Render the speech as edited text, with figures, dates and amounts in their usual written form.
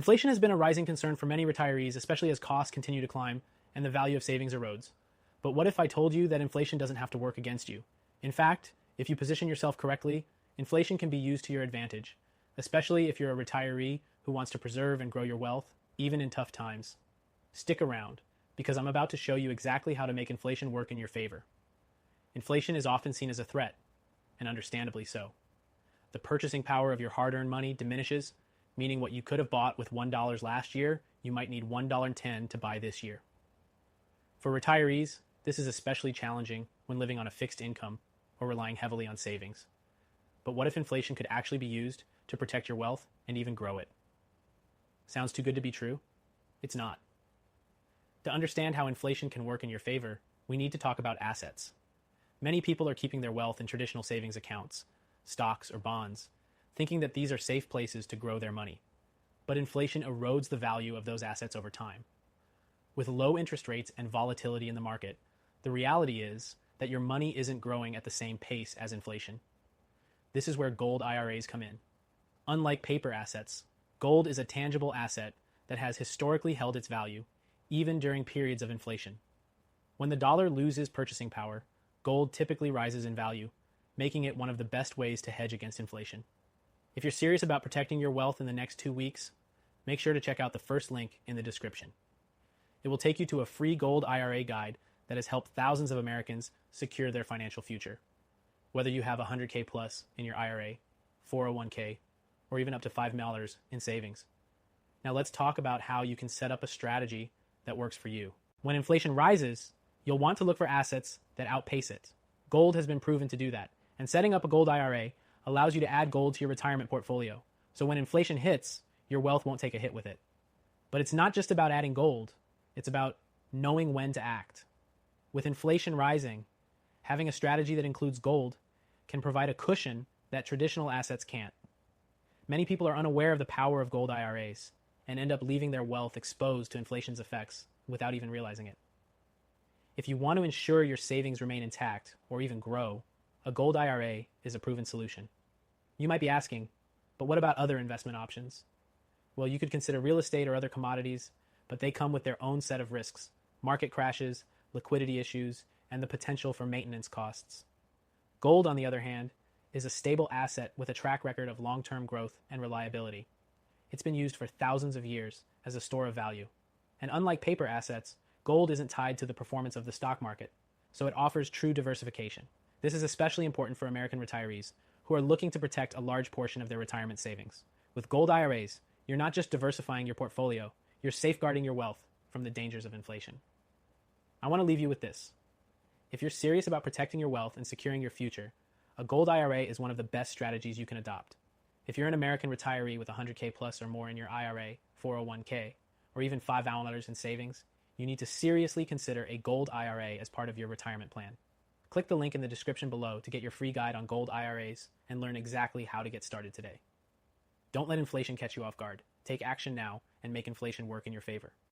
Inflation has been a rising concern for many retirees, especially as costs continue to climb and the value of savings erodes. But what if I told you that inflation doesn't have to work against you? In fact, if you position yourself correctly, inflation can be used to your advantage, especially if you're a retiree who wants to preserve and grow your wealth, even in tough times. Stick around, because I'm about to show you exactly how to make inflation work in your favor. Inflation is often seen as a threat, and understandably so. The purchasing power of your hard-earned money diminishes, meaning what you could have bought with $1 last year, you might need $1.10 to buy this year. For retirees, this is especially challenging when living on a fixed income or relying heavily on savings. But what if inflation could actually be used to protect your wealth and even grow it? Sounds too good to be true? It's not. To understand how inflation can work in your favor, we need to talk about assets. Many people are keeping their wealth in traditional savings accounts, stocks, or bonds, thinking that these are safe places to grow their money. But inflation erodes the value of those assets over time. With low interest rates and volatility in the market, the reality is that your money isn't growing at the same pace as inflation. This is where gold IRAs come in. Unlike paper assets, gold is a tangible asset that has historically held its value, even during periods of inflation. When the dollar loses purchasing power, gold typically rises in value, making it one of the best ways to hedge against inflation. If you're serious about protecting your wealth in the next 2 weeks, make sure to check out the first link in the description. It will take you to a free gold IRA guide that has helped thousands of Americans secure their financial future. Whether you have $100K plus in your IRA, 401K, or even up to $5 in savings. Now let's talk about how you can set up a strategy that works for you. When inflation rises, you'll want to look for assets that outpace it. Gold has been proven to do that, and setting up a gold IRA allows you to add gold to your retirement portfolio. So when inflation hits, your wealth won't take a hit with it. But it's not just about adding gold, it's about knowing when to act. With inflation rising, having a strategy that includes gold can provide a cushion that traditional assets can't. Many people are unaware of the power of gold IRAs and end up leaving their wealth exposed to inflation's effects without even realizing it. If you want to ensure your savings remain intact or even grow, a gold IRA is a proven solution. You might be asking, but what about other investment options? Well, you could consider real estate or other commodities, but they come with their own set of risks: market crashes, liquidity issues, and the potential for maintenance costs. Gold, on the other hand, is a stable asset with a track record of long-term growth and reliability. It's been used for thousands of years as a store of value. And unlike paper assets, gold isn't tied to the performance of the stock market, so it offers true diversification. This is especially important for American retirees who are looking to protect a large portion of their retirement savings. With gold IRAs, you're not just diversifying your portfolio, you're safeguarding your wealth from the dangers of inflation. I want to leave you with this. If you're serious about protecting your wealth and securing your future, a gold IRA is one of the best strategies you can adopt. If you're an American retiree with 100K plus or more in your IRA, 401K, or even $5 in savings, you need to seriously consider a gold IRA as part of your retirement plan. Click the link in the description below to get your free guide on gold IRAs and learn exactly how to get started today. Don't let inflation catch you off guard. Take action now and make inflation work in your favor.